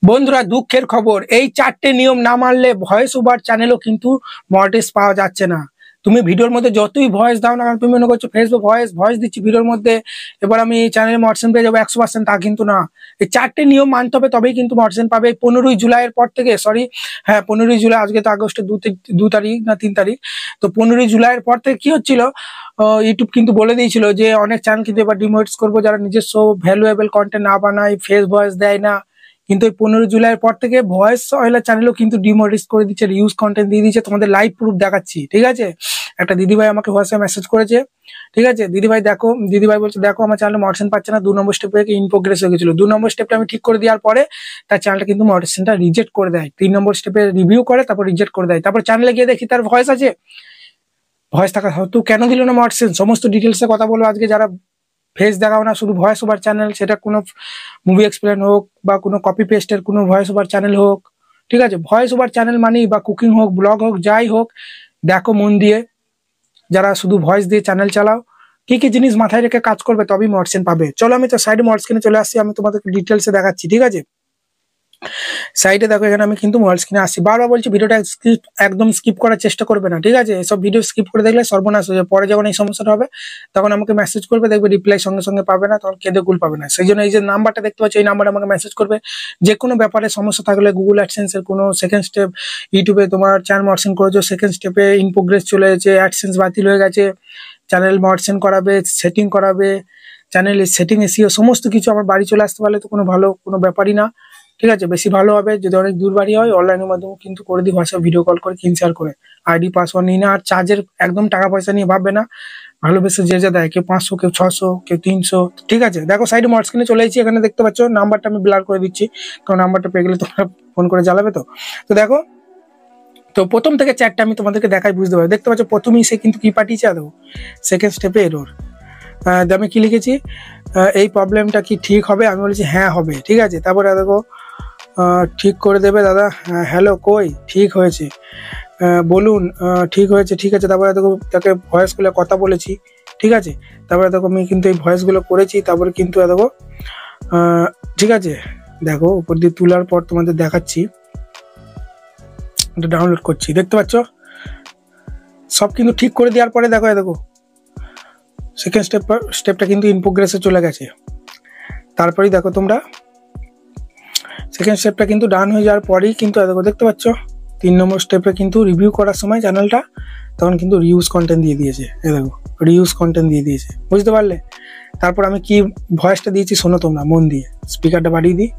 বন্ধুরা দুঃখের খবর, এই 4টে নিয়ম না মানলে ভয়েস ওভার চ্যানেলও কিন্তু মনিটাইজ পাওয়া যাচ্ছে না। তুমি ভিডিওর মধ্যে যতই ভয়েস দাও না কারণ তুমি মনে করছো ফেসবুক ভয়েস দিচ্ছি ভিডিওর মধ্যে, এবার আমি চ্যানেলে মনিটাইজেশন পেয়ে যাবো 100%, তা কিন্তু না। এই 4টে নিয়ম মানতে হবে তবেই কিন্তু মনিটাইজেশন পাবে। 15ই জুলাইয়ের পর থেকে, সরি হ্যাঁ 15ই জুলাই, আজকে তো আগস্টের 2 তারিখ না 3 তারিখ, তো 15ই জুলাইয়ের পর থেকে কি হচ্ছিল, ইউটিউব কিন্তু বলে দিয়েছিল যে অনেক চ্যানেল কিন্তু এবার ডিমোনেটাইজ করবো যারা নিজস্ব ভ্যালুয়েবল কন্টেন্ট না বানায়, ফেস ভয়েস দেয় না। কিন্তু এই 15 জুলাইয়ের পর থেকে ভয়েস অয়েলার চ্যানেলও কিন্তু ডিমোনেটাইজ করে দিচ্ছে, রিউজ কন্টেন্ট দিয়ে দিচ্ছে। তোমাদের লাইভ প্রুফ দেখাচ্ছি, ঠিক আছে? একটা দিদিভাই আমাকে হোয়াটসঅ্যাপ মেসেজ করেছে, ঠিক আছে? দিদিভাই দেখো, দিদিভাই বলছে দেখো আমার চ্যানেলে মনিটাইজেশন পাচ্ছে না, 2 নম্বর স্টেপে ইন প্রোগ্রেস হয়ে গেছিল। 2 নম্বর স্টেপটা আমি ঠিক করে দেওয়ার পরে তার চ্যানেলটা কিন্তু মনিটাইজেশনটা রিজেক্ট করে দেয়। 3 নম্বর স্টেপে রিভিউ করে তারপর রিজেক্ট করে দেয়। তারপর চ্যানেলে গিয়ে দেখি তার ভয়েস আছে, ভয়েস থাকা সত্ত্বেও কেন দিল না মনিটাইজেশন, সমস্ত ডিটেলসে কথা বলবো আজকে। যারা ফেস দেখাও না, শুধু ভয়েস ওভার চ্যানেল, সেটা কোনো মুভি এক্সপ্লেন হোক বা কোনো কপি পেস্টের কোনো ভয়েস ওভার চ্যানেল হোক, ঠিক আছে? ভয়েস ওভার চ্যানেল মানেই বা কুকিং হোক, ব্লগ হোক, যাই হোক, দেখো মন দিয়ে। যারা শুধু ভয়েস দিয়ে চ্যানেল চালাও, কি কি জিনিস মাথায় রেখে কাজ করবে তবেই মনিটাইজেশন পাবে। চলো আমি তো সাইডে মনিটাইজেশনে চলে আসছি, আমি তোমাদেরকে ডিটেলসে দেখাচ্ছি, ঠিক আছে? সাইডে দেখো, এখানে আমি কিন্তু মোবাইল স্ক্রিনে আসছি। বারবার বলছি ভিডিওটা একদম স্কিপ করার চেষ্টা করবে না, ঠিক আছে? এসব ভিডিও স্কিপ করে দেখলে সর্বনাশ হয়ে যাবে। পরে যখন এই সমস্যাটা হবে তখন আমাকে মেসেজ করবে, দেখবে রিপ্লাই সঙ্গে সঙ্গে পাবে না, তখন কেঁদে কুল পাবে না। সেই জন্য এই যে নাম্বারটা দেখতে পাচ্ছ, এই নাম্বারে আমাকে মেসেজ করবে। যে কোনো ব্যাপারে সমস্যা থাকলে, গুগল অ্যাডসেন্সের কোনো সেকেন্ড স্টেপ, ইউটিউবে তোমার চ্যানেল মনিটাইজেশন করেছো, সেকেন্ড স্টেপে ইন প্রোগ্রেস চলে গেছে, অ্যাডসেন্স বাতিল হয়ে গেছে, চ্যানেল মনিটাইজেশন করাবে, সেটিং করাবে, চ্যানেলের সেটিং এসিও সমস্ত কিছু আমার বাড়ি চলে আসতে পারলে তো কোনো ব্যাপারই না, ঠিক আছে? বেশি ভালো হবে যদি অনেক দূর বাড়ি হয়, অনলাইনের মাধ্যমে কিন্তু করে দিই, হোয়াটসঅ্যাপ ভিডিও কল করে শেয়ার করে, আইডি পাসওয়ার্ড নিই না, আর চার্জের একদম টাকা পয়সা নিয়ে ভাববে না। ভালোবেসে যে যা দেয়, কেউ 500, কেউ 600, কেউ 300, ঠিক আছে? দেখো সাইডে মোট স্ক্রিনে চলে এসেছি, এখানে দেখতে পাচ্ছ নাম্বারটা আমি ব্লার করে দিচ্ছি, কারণ নাম্বারটা পেয়ে গেলে তোমরা ফোন করে জ্বালাবে। তো দেখো, তো প্রথম থেকে চ্যাটটা আমি তোমাদেরকে দেখাই, বুঝতে পারো। দেখতে পাচ্ছ প্রথমেই সে কিন্তু কি পাঠিয়েছে, দেখো সেকেন্ড স্টেপে এরর। আমি কি লিখেছি, এই প্রবলেমটা কি ঠিক হবে? আমি বলেছি হ্যাঁ হবে, ঠিক আছে? তারপরে দেখো ঠিক করে দেবে দাদা, হ্যালো কই, ঠিক হয়েছে বলুন, ঠিক হয়েছে, ঠিক আছে। তারপরে দেখো তাকে ভয়েসগুলো কথা বলেছি, ঠিক আছে? তারপরে দেখো আমি কিন্তু এই ভয়েসগুলো করেছি, তারপরে কিন্তু দেখো ঠিক আছে, দেখো উপর দিয়ে তোলার পর তোমাদের দেখাচ্ছি, এটা ডাউনলোড করছি, দেখতে পাচ্ছ সব কিন্তু ঠিক করে দেওয়ার পরে দেখো সেকেন্ড স্টেপটা কিন্তু ইন প্রোগ্রেসে চলে গেছে। তারপরেই দেখো তোমরা সেকেন্ড স্টেপটা কিন্তু ডান হয়ে যাওয়ার পরেই কিন্তু দেখো, দেখতে পাচ্ছ 3 নম্বর স্টেপে কিন্তু রিভিউ করার সময় চ্যানেলটা তখন কিন্তু রিউজ কন্টেন্ট দিয়ে দিয়েছে, দেখো রিউজ কন্টেন্ট দিয়ে দিয়েছে, বুঝতে পারলে? তারপর আমি কি ভয়েসটা দিয়েছি শোনো তোমরা মন দিয়ে, স্পিকারটা বাড়িয়ে দিই,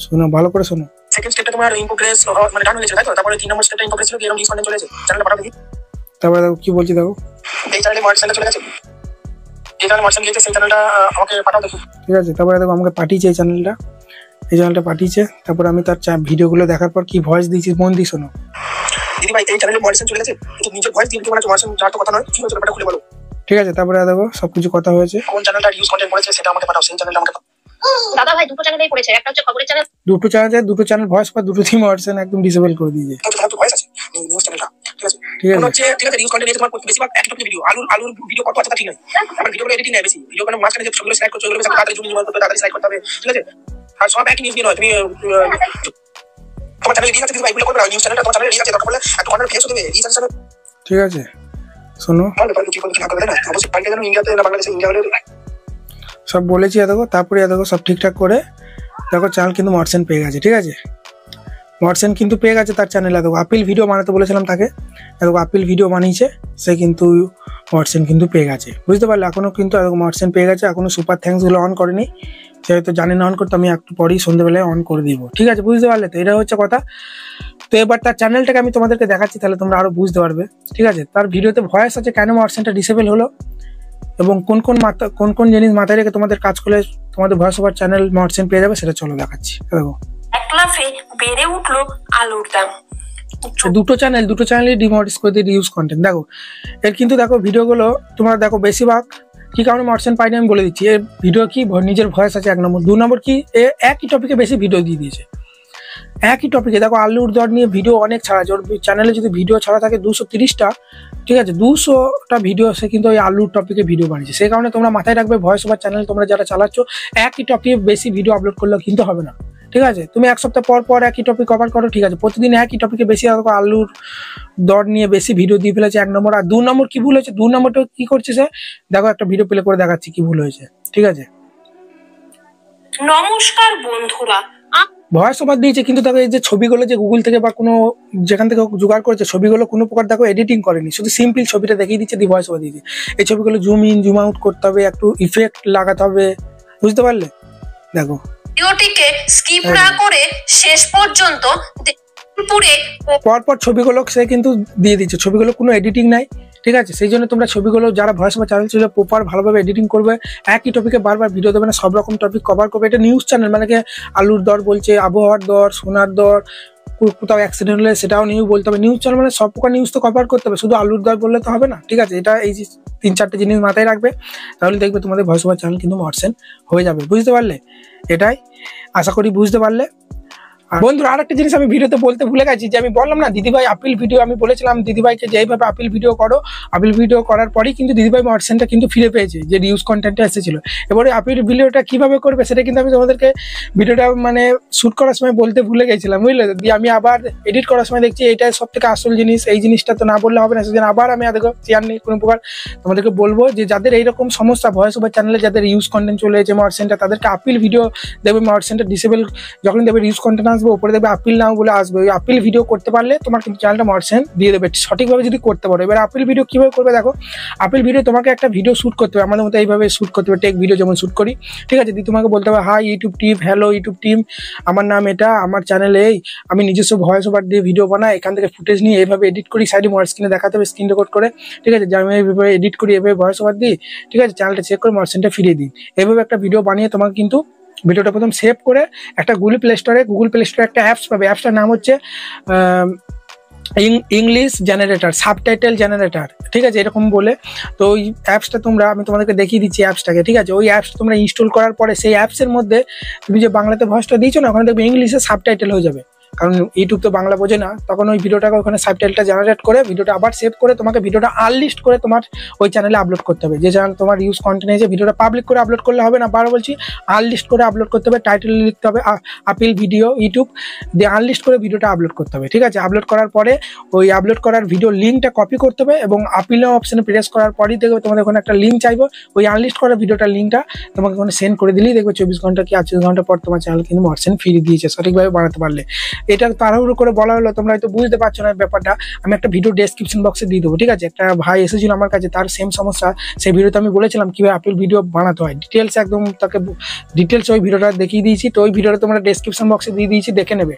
শোনো ভালো করে শোনো। সেকেন্ড স্টেপটা তোমার ইন প্রোগ্রেস মানে ডান হয়ে গেছে, তাই তো? তারপরে 3 নম্বর স্টেপটা ইন প্রোগ্রেস ছিল, এরকম রিউজ কন্টেন্ট চলেছে, চ্যানেলটা পাঠাবো। তারপরে দেখো কি বলছি, দেখো এই চ্যানেলে মনিটাইজেশন চলে গেছে, এই চ্যানেলে মনিটাইজেশন গিয়েছে, সেই চ্যানেলটা আমাকে পাঠাও দেখো, ঠিক আছে? তারপরে দেখো আমাকে পাঠিয়েছে এই চ্যানেলটা পাঠিয়েছে। তারপর আমি তার ভিডিওগুলো দেখার পর কি ভয়েস দিয়েছি মন দিয়ে শোনো। দিদি ভাই এই চ্যানেলে মনিটাইজেশন চলে গেছে, নিজের ভয়েস দিয়ে কি বলেছো, মনিটাইজেশন যার তো কথা নয়, কি হয়েছে ব্যাপারটা খুলে বলো, ঠিক আছে? তারপরে দেখো সবকিছু কথা হয়েছে, কোন চ্যানেলটা ইউজ কন্টেন্ট করেছে সেটা আমাকে পাঠাও, সেই চ্যানেলটা আমাকে দাদা ভাই দুটো চ্যানেলেই পড়েছে, একটা হচ্ছে খবরের চ্যানেল, দুটো চ্যানেল ভয়েস পর দুটো থিম মনিটাইজেশন একদম ডিসেবল করে দিয়েছে। তো ভয়েস আছে নিউজ চ্যানেলটা, ঠিক আছে? ঠিক আছে রিউজ কন্টেন্ট নিয়ে তোমার বেশিরভাগ এক টপিক ভিডিও, আলুর ভিডিও কত আছে তা ঠিক নাই, আবার ভিডিওগুলো এডিটিং নেই বেশি, ভিডিও কোনো মাঝখানে যে ছবিগুলো সিলেক্ট করছো ওগুলো বেশি তাড়াতাড়ি জুম করতে হবে, তাড়াতাড়ি সিলেক্ট করতে হবে, ঠিক আছে? আর সব একই নিউজ নিয়ে নয়, তুমি তোমার চ্যানেলে লিংক আছে, এগুলো করবে না, নিউজ চ্যানেলটা তোমার চ্যানেলে লিংক আছে, দরকার পড়লে একটা কর্নার ফেস দেবে এই চ্যানেলে, ঠিক আছে? শোনো সব বলেছি, দেখো তারপরে দেখো সব ঠিকঠাক করে দেখো চ্যানেল কিন্তু মনিটাইজেশন পেয়ে গেছে, ঠিক আছে? মনিটাইজেশন কিন্তু পেয়ে গেছে তার চ্যানেলে। দেখো আপিল ভিডিও বানাতে বলেছিলাম তাকে, দেখো আপিল ভিডিও বানিয়েছে, সে কিন্তু মনিটাইজেশন কিন্তু পেয়ে গেছে, বুঝতে পারলে? এখনো কিন্তু মনিটাইজেশন পেয়ে গেছে, এখনো সুপার থ্যাঙ্কস গুলো অন করেনি, সে হয়তো জানি না অন করতে, আমি একটু পরেই সন্ধ্যেবেলায় অন করে দিব, ঠিক আছে? বুঝতে পারলে? তো এটা হচ্ছে কথা। তো এবার তার চ্যানেলটাকে আমি তোমাদেরকে দেখাচ্ছি, তাহলে তোমরা আরো বুঝতে পারবে, ঠিক আছে? তার ভিডিওতে ভয়েস আছে, কেন মনিটাইজেশনটা ডিসেবল হলো এবং কোন কোন জিনিস মাথায় রেখে তোমাদের কাজ করলে তোমাদের ভয়েস ওভার চ্যানেল মনিটাইজেশন পেয়ে যাবে, সেটা চলো দেখাচ্ছি। দেখো এক লাফে বেড়ে উঠলো আলুর দাম, দুটো চ্যানেলে ডিমনিটাইজ করে দিয়ে রিউজ কন্টেন্ট। দেখো এর কিন্তু দেখো ভিডিওগুলো তোমরা দেখো বেশিরভাগ কি কারণে মনিটাইজেশন পাইনি আমি বলে দিচ্ছি। এর ভিডিও কি নিজের ভয়েস আছে 1 নম্বর, 2 নম্বর কি একই টপিকে বেশি ভিডিও দিয়ে দিয়েছে, একই টপিকে দেখো আলুর দর নিয়ে ভিডিও অনেক ছাড়া আছে, ওর চ্যানেলে যদি ভিডিও ছাড়া থাকে 230টা, ঠিক আছে, 200টা ভিডিও সে কিন্তু ওই আলুর টপিকে ভিডিও বানিয়েছে। সেই কারণে তোমরা মাথায় রাখবে ভয়েস ওভার চ্যানেল তোমরা যারা চালাচ্ছ একই টপিকে বেশি ভিডিও আপলোড করলেও কিন্তু হবে না, ঠিক আছে। তুমি এক সপ্তাহ পর পর একই টপিক কভার করো, ঠিক আছে, প্রতিদিন একই টপিকে বেশি আলুর দর নিয়ে বেশি ভিডিও দিয়ে ফেলেছে 1 নম্বর। আর 2 নম্বর কি ভুল হয়েছে, 2 নম্বরটা কি করছে সে, দেখো একটা ভিডিও প্লে করে দেখাচ্ছি কি ভুল হয়েছে, ঠিক আছে। নমস্কার বন্ধুরা, ভয়েস ওভার দিয়েছে কিন্তু দেখো এই যে ছবিগুলো যে গুগল থেকে বা কোনো যেখান থেকে জোগাড় করেছে ছবিগুলো কোনো প্রকার দেখো এডিটিং করেনি, শুধু সিম্পল ছবিটা দেখিয়ে দিচ্ছে দিয়ে ভয়েস ওভার দিয়েছে। এই ছবিগুলো জুম ইন জুম আউট করতে হবে, একটু ইফেক্ট লাগাতে হবে, বুঝতে পারলে। দেখো ভিডিওটিকে স্কিপ না করে শেষ পর্যন্ত পরপর ছবিগুলো সে কিন্তু দিয়ে দিচ্ছে, ছবিগুলো কোনো এডিটিং নাই, ঠিক আছে। সেই জন্য তোমরা ছবিগুলো যারা ভয়েস ওভার চ্যানেল ছিল প্রপার ভালোভাবে এডিটিং করবে, একই টপিকে বারবার ভিডিও দেবে না, সব রকম টপিক কভার করবে। এটা নিউজ চ্যানেল, মানে কি আলুর দর বলছে, আবহাওয়ার দর, সোনার দর, কোথাও অ্যাক্সিডেন্ট হলে সেটাও নিউজ বলতে হবে। নিউজ চ্যানেল মানে সব প্রকার নিউজ তো কভার করতে হবে, শুধু আলুর দর বললে তো হবে না, ঠিক আছে। এটা এই 3-4টে জিনিস মাথায় রাখবে, তাহলে দেখবে তোমাদের ভয়েস ওভার চ্যানেল কিন্তু মর্সেন হয়ে যাবে, বুঝতে পারলে। এটাই আশা করি বুঝতে পারলে। বন্ধুরা আরেকটা জিনিস আমি ভিডিওতে বলতে ভুলে গেছি, যে আমি বললাম না দিদিভাই আপিল ভিডিও, আমি বলেছিলাম দিদিভাইকে যে এইভাবে আপিল ভিডিও করো, আপিল ভিডিও করার পরেই কিন্তু দিদিভাই মর্সেনটা কিন্তু ফিরে পেয়েছে, যে রিউজ কন্টেন্টটা এসেছিল। এবারে আপিল ভিডিওটা কিভাবে করবে সেটা কিন্তু আমি তোমাদেরকে ভিডিওটা মানে শুট করার সময় বলতে ভুলে গেছিলাম, বুঝলে। দিয়ে আমি আবার এডিট করার সময় দেখছি এটাই সব থেকে আসল জিনিস, এই জিনিসটা তো না বললে হবে না, সেদিন আবার আমি দেখো চেয়ার নেই কোনো প্রকার তোমাদেরকে বলবো যে যাদের এইরকম সমস্যা ভয়েস ওভার চ্যানেলে যাদের ইউজ কন্টেন্ট চলে এসেছে মর্সেনটা, তাদেরকে আপিল ভিডিও দেবে, মর্সেনটা ডিসেবল যখন দেবে রিউজ কন্টেন্ট আসবে উপরে দেবে আপিল নাও বলে আসবে, ওই আপিল ভিডিও করতে পারলে তোমার কিন্তু চ্যানেলটা মর্সেন দিয়ে দেবে, সঠিকভাবে যদি করতে পারো। এবার আপিল ভিডিও কিভাবে করবে দেখো, আপিল ভিডিও তোমাকে একটা ভিডিও শুট করতে হবে, আমাদের মতো এইভাবে শুট করতে হবে, টেক ভিডিও যেমন শুট করি, ঠিক আছে। দিয়ে তোমাকে বলতে হবে hi YouTube team, hello YouTube team, আমার নাম এটা, আমার চ্যানেল এই, আমি নিজস্ব ভয়েস ওভার দিয়ে ভিডিও বানাই, এখান থেকে ফুটেজ নিয়ে এইভাবে এডিট করি, সাইডে স্ক্রিনে দেখাতে হবে স্ক্রিন রেকর্ড করে, ঠিক আছে, যে আমি এইভাবে এডিট করি, এভাবে ভয়েস ওভার দিই, ঠিক আছে, চ্যানেলটা চেক করে মর্সেনটা ফিরিয়ে দিই। এইভাবে একটা ভিডিও বানিয়ে তোমাকে কিন্তু ভিডিওটা প্রথম সেভ করে একটা গুগল প্লে স্টোরে একটা অ্যাপস পাবে, অ্যাপসটার নাম হচ্ছে ইংলিশ জেনারেটর, সাবটাইটেল জেনারেটর, ঠিক আছে, এরকম বলে। তো ওই অ্যাপসটা আমি তোমাদেরকে দেখিয়ে দিচ্ছি অ্যাপসটাকে, ঠিক আছে। ওই অ্যাপস তোমরা ইনস্টল করার পরে সেই অ্যাপসের মধ্যে তুমি যে বাংলাতে ভয়েসটা দিয়েছো না, ওখানে দেখবে ইংলিশে সাবটাইটেল হয়ে যাবে, কারণ ইউটিউব তো বাংলা বোঝে না। তখন ওই ভিডিওটাকে ওখানে সাবটাইটেলটা জেনারেট করে ভিডিওটা আবার সেভ করে তোমাকে ভিডিওটা আনলিস্ট করে তোমার ওই চ্যানেলে আপলোড করতে হবে, যে চ্যানেল তোমার ইউজ কন্টেন্ট আছে। ভিডিওটা পাবলিক করে আপলোড করলে হবে না, বারো বলছি, আনলিস্ট করে আপলোড করতে হবে, টাইটেল লিখতে হবে আপিল ভিডিও ইউটিউব, দিয়ে আনলিস্ট করে ভিডিওটা আপলোড করতে হবে, ঠিক আছে। আপলোড করার পরে ওই আপলোড করার ভিডিও লিঙ্কটা কপি করতে হবে এবং আপিল অপশনে প্রেস করার পরেই দেখবে তোমাদের ওখানে একটা লিঙ্ক চাইবো, ওই আনলিস্ট করা ভিডিওটার লিঙ্কটা তোমাকে ওখানে সেন্ড করে দিলেই দেখবে 24 ঘন্টা কি 48 ঘন্টা পর তোমার চ্যানেল কিন্তু মর্সেন ফিরিয়ে দিয়েছে, সঠিকভাবে বানাতে পারলে। এটা তাড়াহুড়ো করে বলা হলো, তোমরা হয়তো বুঝতে পারছো না ব্যাপারটা, আমি একটা ভিডিও ডেসক্রিপশন বক্সে দিয়ে দেবো, ঠিক আছে। একটা ভাই এসেছিল আমার কাছে, তার সেম সমস্যা, সেই ভিডিওতে আমি বলেছিলাম কিভাবে আপিল ভিডিও বানাতে হয়, ডিটেলস একদম তাকে ডিটেলস ওই ভিডিওটা দেখিয়ে দিয়েছি। তো ওই ভিডিওটা তোমরা ডেসক্রিপশন বক্সে দিয়ে দিয়েছি, দেখে নেবে।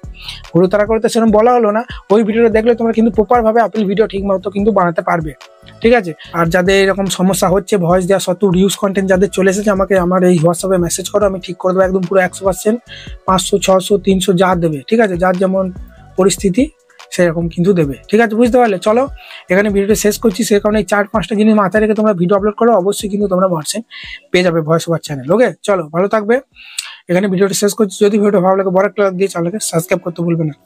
পুরো তারা করতে সেরকম বলা হলো না, ওই ভিডিওটা দেখলে তোমরা কিন্তু প্রপারভাবে আপিল ভিডিও ঠিক মতো কিন্তু বানাতে পারবে, ঠিক আছে। আর যাদের এরকম সমস্যা হচ্ছে ভয়েস দেওয়া সত্ত্বেও রিউজ কন্টেন্ট যাদের চলে এসেছে, আমাকে আমার এই হোয়াটসঅ্যাপে মেসেজ করো, আমি ঠিক করে দেবো একদম পুরো 100%, 500, 600, 300 যা দেবে, ঠিক আছে, যার যেমন পরিস্থিতি সেরকম কিন্তু দেবে, ঠিক আছে, বুঝতে পারলে। চলো এখানে ভিডিওটা শেষ করছি, সে কারণে 4-5টা জিনিস মাথায় রেখে তোমরা ভিডিও আপলোড করো, অবশ্যই কিন্তু তোমরা মর্সেন পেয়ে যাবে ভয়েস ওভার চ্যানেল। ওকে, চলো ভালো থাকবে, এখানে ভিডিওটা শেষ করছি। যদি ভিডিওটা ভালো লাগে বড় একটা লাইক দিয়ে চ্যানেলকে সাবস্ক্রাইব করতে ভুলবে না।